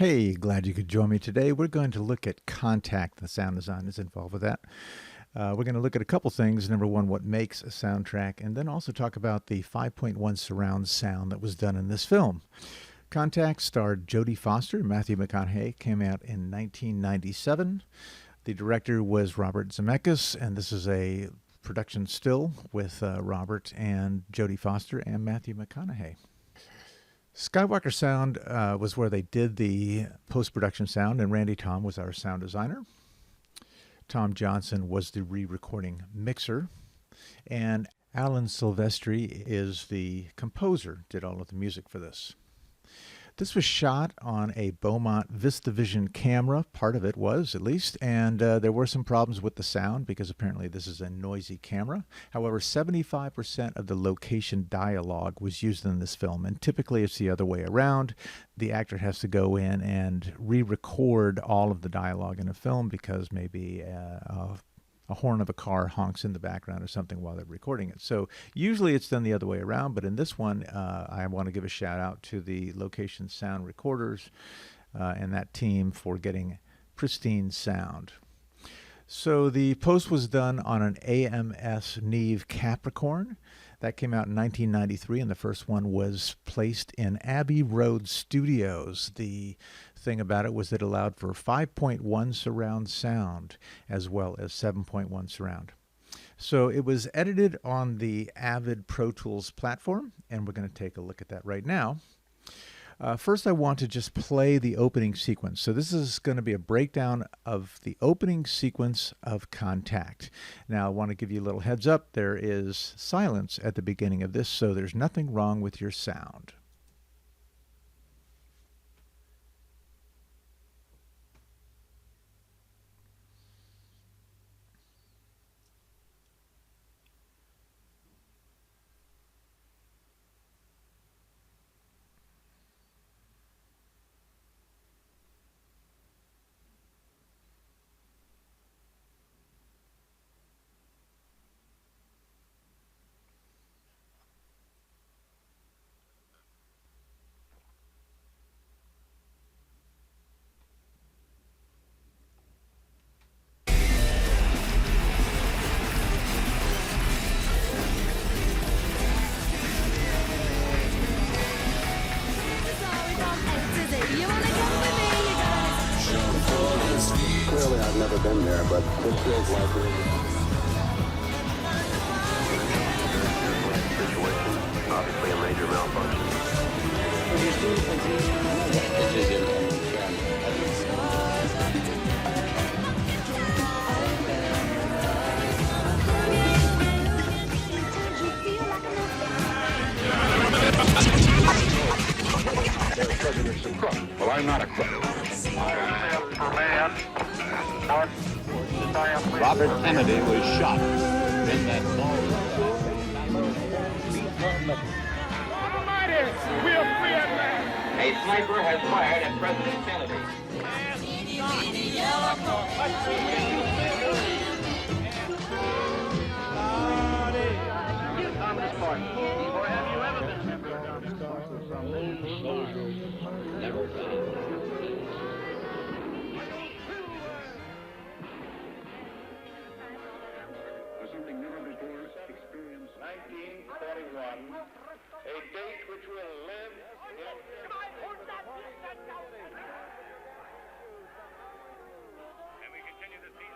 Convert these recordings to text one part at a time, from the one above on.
Hey, glad you could join me today. We're going to look at contact. The sound design is involved with that. We're going to look at a couple things. Number one, what makes a soundtrack, and then also talk about the 5.1 surround sound that was done in this film. Contact starred Jodie Foster and Matthew McConaughey, came out in 1997. The director was Robert Zemeckis, and this is a production still with Robert and Jodie Foster and Matthew McConaughey. Skywalker Sound was where they did the post-production sound, and Randy Thom was our sound designer. Tom Johnson was the re-recording mixer, and Alan Silvestri is the composer, did all of the music for this. This was shot on a Beaumont VistaVision camera, part of it was at least, and there were some problems with the sound because apparently this is a noisy camera. However, 75% of the location dialogue was used in this film, and typically it's the other way around. The actor has to go in and re-record all of the dialogue in a film because maybe a horn of a car honks in the background or something while they're recording it. So usually it's done the other way around, but in this one, I want to give a shout out to the location sound recorders and that team for getting pristine sound. So the post was done on an AMS Neve Capricorn. That came out in 1993, and the first one was placed in Abbey Road Studios. The thing about it was it allowed for 5.1 surround sound as well as 7.1 surround. So it was edited on the Avid Pro Tools platform, and we're going to take a look at that right now. First, I want to just play the opening sequence. So this is going to be a breakdown of the opening sequence of Contact. Now, I want to give you a little heads up. There is silence at the beginning of this, so there's nothing wrong with your sound. Clearly, I've never been there, but this feels like it. Situation, obviously a major malfunction. President's a crook. Well, I'm not a crook. Robert Kennedy was shot in that ballroom. Almighty, we are free at last. A sniper has fired at President Kennedy. Thomas Martin, or have you ever been a member of Never found. Something never before experienced. 1941, a date which will live in... Can we continue the scene?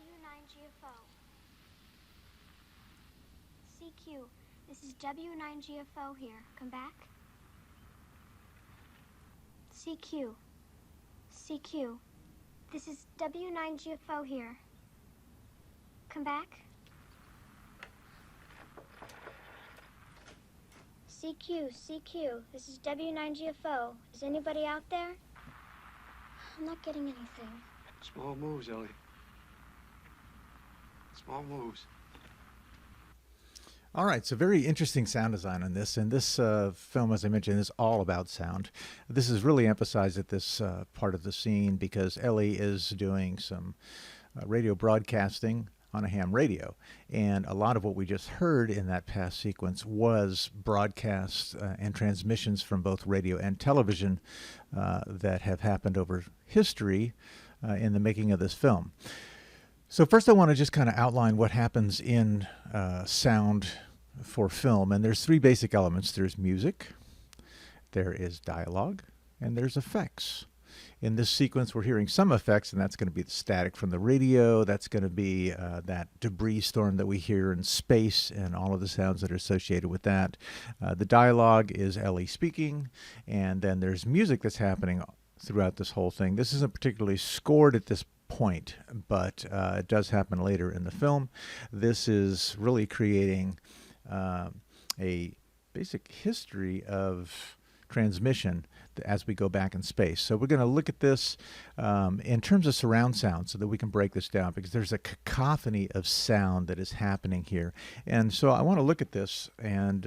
W9GFO. CQ, this is W9GFO here. Come back. CQ. CQ, this is W9GFO here. Come back. CQ, this is W9GFO. Is anybody out there? I'm not getting anything. Small moves, Ellie. Small moves. All right, so very interesting sound design on this. And this film, as I mentioned, is all about sound. This is really emphasized at this part of the scene because Ellie is doing some radio broadcasting on a ham radio. And a lot of what we just heard in that past sequence was broadcasts and transmissions from both radio and television that have happened over history in the making of this film. So first I want to just kind of outline what happens in sound for film. And there's three basic elements. There's music, there is dialogue, and there's effects. In this sequence, we're hearing some effects, and that's going to be the static from the radio. That's going to be that debris storm that we hear in space and all of the sounds that are associated with that. The dialogue is Ellie speaking, and then there's music that's happening throughout this whole thing. This isn't particularly scored at this point, but it does happen later in the film. This is really creating a basic history of transmission as we go back in space. So we're going to look at this in terms of surround sound so that we can break this down, because there's a cacophony of sound that is happening here. And so I want to look at this and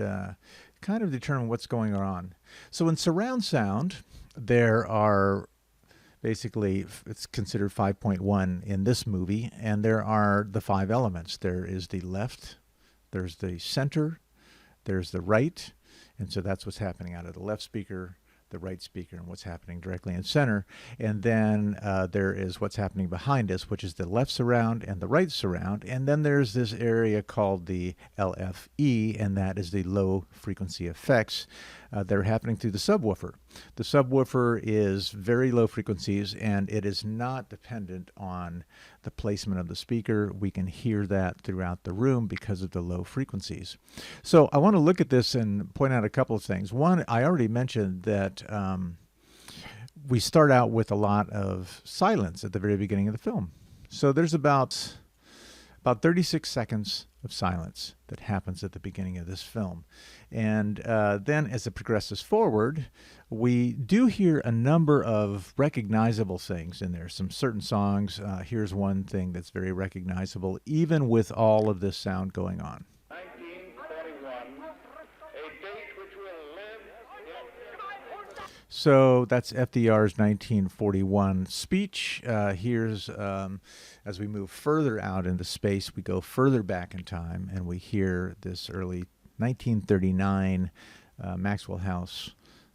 kind of determine what's going on. So in surround sound, there are basically, it's considered 5.1 in this movie, and there are the five elements. There is the left, there's the center, there's the right, and so that's what's happening out of the left speaker, the right speaker, and what's happening directly in center. And then there is what's happening behind us, which is the left surround and the right surround. And then there's this area called the LFE, and that is the low frequency effects that are happening through the subwoofer. The subwoofer is very low frequencies, and it is not dependent on the placement of the speaker. We can hear that throughout the room because of the low frequencies. So I want to look at this and point out a couple of things. One, I already mentioned that we start out with a lot of silence at the very beginning of the film. So there's about 36 seconds of silence that happens at the beginning of this film. And then as it progresses forward, we do hear a number of recognizable things in there. Some certain songs. Here's one thing that's very recognizable, even with all of this sound going on. 1941, a date which will live in... So that's FDR's 1941 speech. Here's, as we move further out into space, we go further back in time, and we hear this early 1939 Maxwell House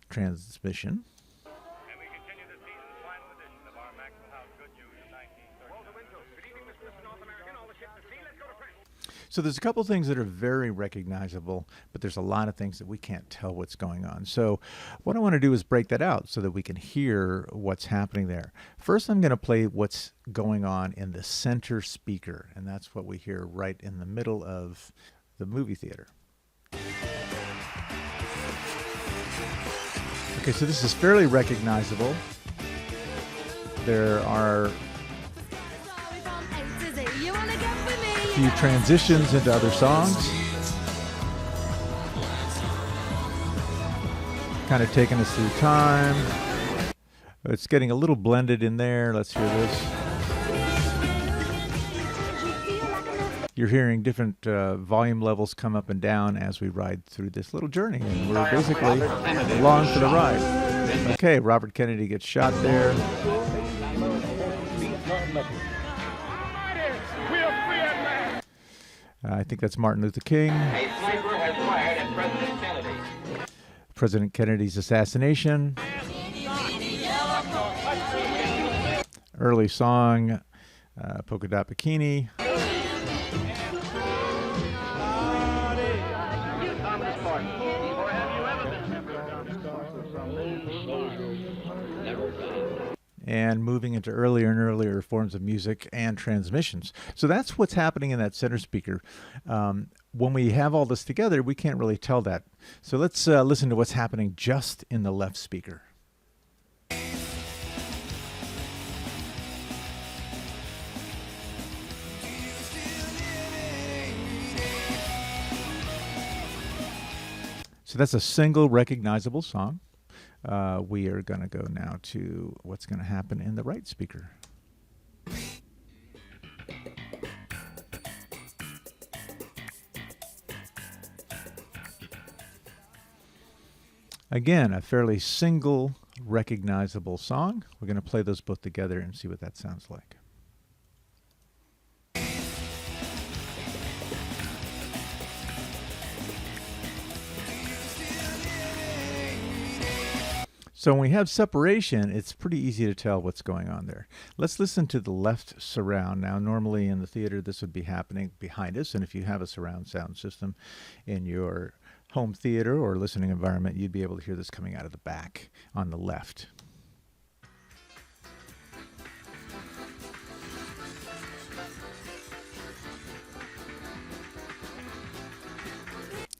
transmission. And we continue the season's final edition of our Maxwell House Good News of 1930. Walter Winchell, good evening, Mr. North American. All the ships at sea. Let's go to press. So there's a couple things that are very recognizable, but there's a lot of things that we can't tell what's going on. So what I want to do is break that out so that we can hear what's happening there. First, I'm going to play what's going on in the center speaker, and that's what we hear right in the middle of the movie theater. Okay, so this is fairly recognizable. There are a few transitions into other songs. Kind of taking us through time. It's getting a little blended in there. Let's hear this. You're hearing different volume levels come up and down as we ride through this little journey. And we're basically along for the ride. Okay, Robert Kennedy gets shot there. I think that's Martin Luther King. A sniper has fired at President Kennedy. President Kennedy's assassination. Early song, Polka Dot Bikini. and moving into earlier and earlier forms of music and transmissions. So that's what's happening in that center speaker. When we have all this together, we can't really tell that. So let's listen to what's happening just in the left speaker. So that's a single recognizable song. We are going to go now to what's going to happen in the right speaker. Again, a fairly single recognizable song. We're going to play those both together and see what that sounds like. So when we have separation, it's pretty easy to tell what's going on there. Let's listen to the left surround. Now, normally in the theater, this would be happening behind us. And if you have a surround sound system in your home theater or listening environment, you'd be able to hear this coming out of the back on the left.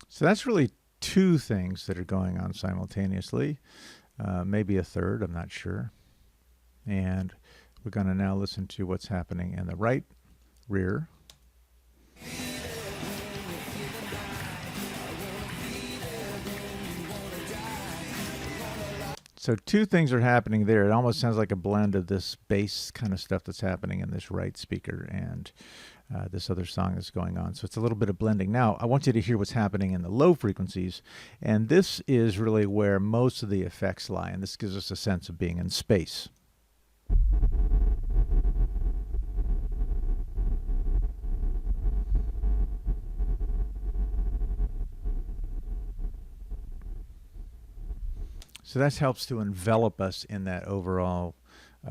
So that's really two things that are going on simultaneously. Maybe a third, I'm not sure. And we're going to now listen to what's happening in the right rear. So two things are happening there. It almost sounds like a blend of this bass kind of stuff that's happening in this right speaker and this other song that's going on. So it's a little bit of blending. Now, I want you to hear what's happening in the low frequencies. And this is really where most of the effects lie. And this gives us a sense of being in space. So that helps to envelop us in that overall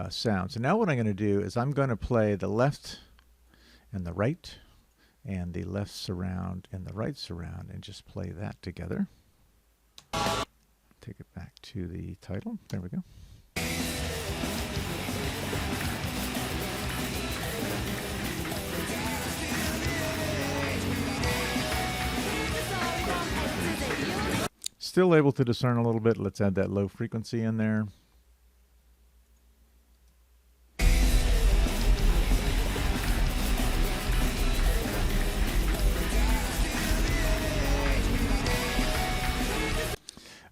sound. So now what I'm going to do is I'm going to play the left and the right and the left surround and the right surround and just play that together. Take it back to the title. There we go. Still able to discern a little bit. Let's add that low frequency in there.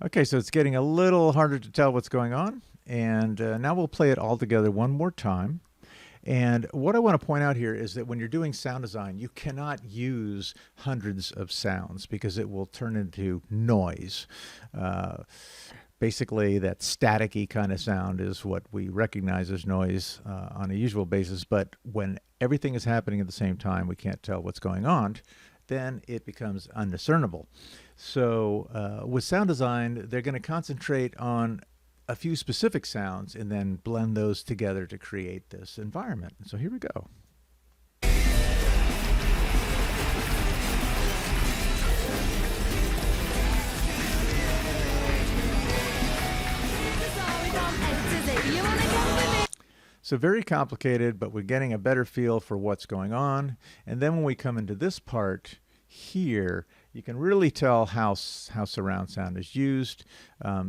Okay, so it's getting a little harder to tell what's going on. And now we'll play it all together one more time. And what I want to point out here is that when you're doing sound design, you cannot use hundreds of sounds because it will turn into noise. Basically, that staticky kind of sound is what we recognize as noise on a usual basis. But when everything is happening at the same time, we can't tell what's going on, then it becomes undiscernible. So with sound design, they're going to concentrate on a few specific sounds and then blend those together to create this environment. So here we go. So very complicated, but we're getting a better feel for what's going on. And then when we come into this part here, you can really tell how surround sound is used.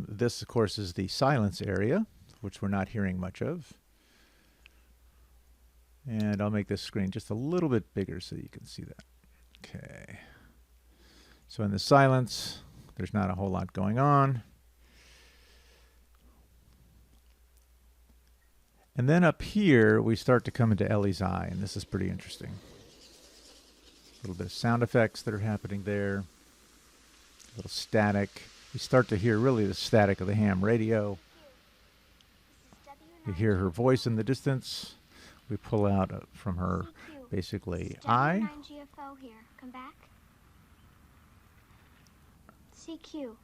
This, of course, is the silence area, which we're not hearing much of. And I'll make this screen just a little bit bigger so you can see that. Okay. So in the silence, there's not a whole lot going on. And then up here, we start to come into Ellie's eye, and this is pretty interesting. A little bit of sound effects that are happening there. A little static. We start to hear really the static of the ham radio. You hear her voice in the distance. We pull out from her, basically, eye. W9GFO here. Come back. CQ.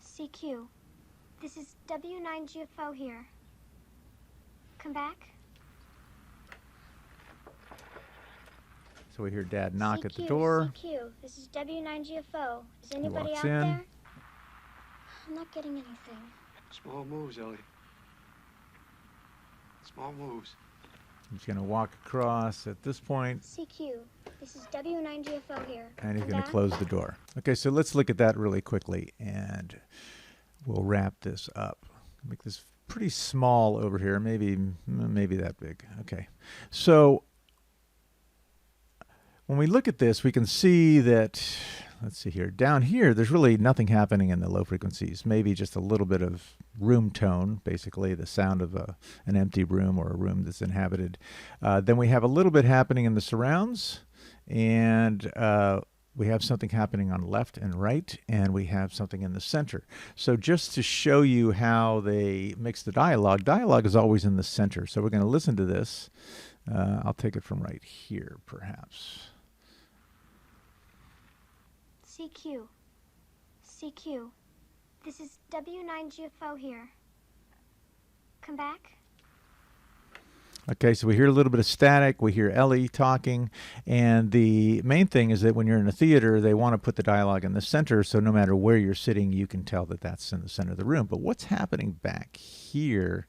CQ. This is W9GFO here. Come back. So we hear Dad knock CQ, at the door. CQ. This is W9GFO. Is anybody walks out in. there? I'm not getting anything. Small moves, Ellie. Small moves. He's going to walk across at this point, CQ, this is W9GFO here. and he's Come going to back. close the door. Okay, so let's look at that really quickly, and we'll wrap this up. Make this pretty small over here, maybe that big. Okay, so when we look at this, we can see that, let's see here, down here, there's really nothing happening in the low frequencies, maybe just a little bit of room tone, basically the sound of an empty room or a room that's inhabited. Then we have a little bit happening in the surrounds, and we have something happening on left and right, and we have something in the center. So just to show you how they mix the dialogue is always in the center. So we're going to listen to this. I'll take it from right here, perhaps. CQ, CQ, this is W9GFO here. Come back. Okay, so we hear a little bit of static. We hear Ellie talking. And the main thing is that when you're in a theater, they want to put the dialogue in the center, so no matter where you're sitting, you can tell that that's in the center of the room. But what's happening back here?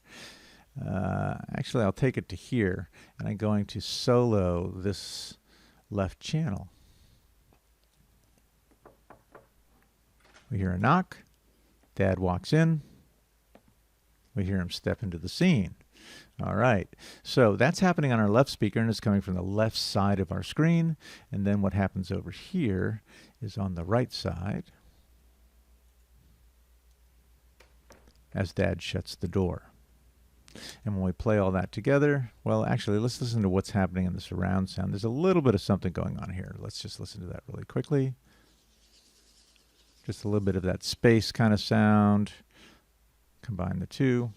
Actually, I'll take it to here, and I'm going to solo this left channel. We hear a knock. Dad walks in. We hear him step into the scene. All right, so that's happening on our left speaker, and it's coming from the left side of our screen. And then what happens over here is on the right side as Dad shuts the door. And when we play all that together, well, actually, let's listen to what's happening in the surround sound. There's a little bit of something going on here. Let's just listen to that really quickly. Just a little bit of that space kind of sound. Combine the two.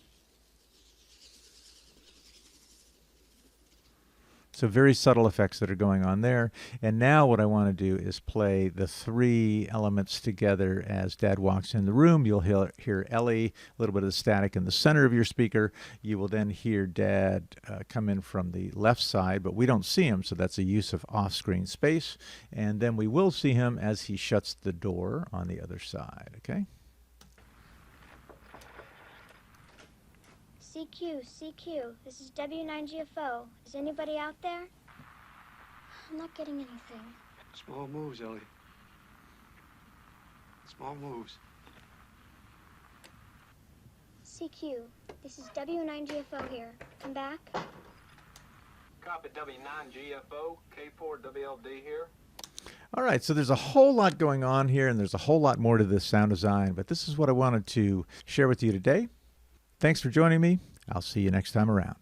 So very subtle effects that are going on there. And now what I want to do is play the three elements together as Dad walks in the room. You'll hear Ellie, a little bit of the static in the center of your speaker. You will then hear Dad come in from the left side, but we don't see him, so that's a use of off-screen space. And then we will see him as he shuts the door on the other side, okay? CQ, CQ, this is W9GFO. Is anybody out there? I'm not getting anything. Small moves, Ellie. Small moves. CQ, this is W9GFO here. Come back. Copy W9GFO, K4WLD here. All right, so there's a whole lot going on here, and there's a whole lot more to this sound design, but this is what I wanted to share with you today. Thanks for joining me. I'll see you next time around.